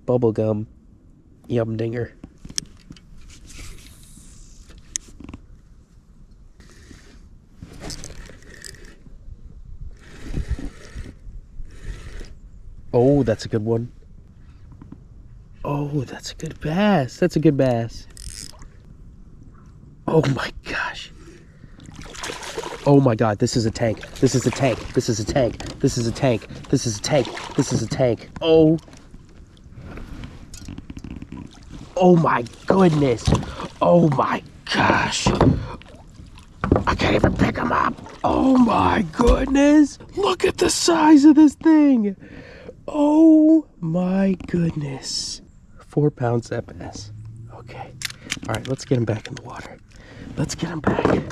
bubblegum yum dinger. Oh, that's a good one. Oh, that's a good bass. That's a good bass. Oh my gosh. Oh my god, this is a tank. This is a tank. This is a tank. This is a tank. This is a tank. This is a tank. Oh. Oh my goodness. Oh my gosh. I can't even pick him up. Oh my goodness. Look at the size of this thing. Oh my goodness. 4 pounds that bass. Okay. All right, let's get him back in the water. Let's get him back.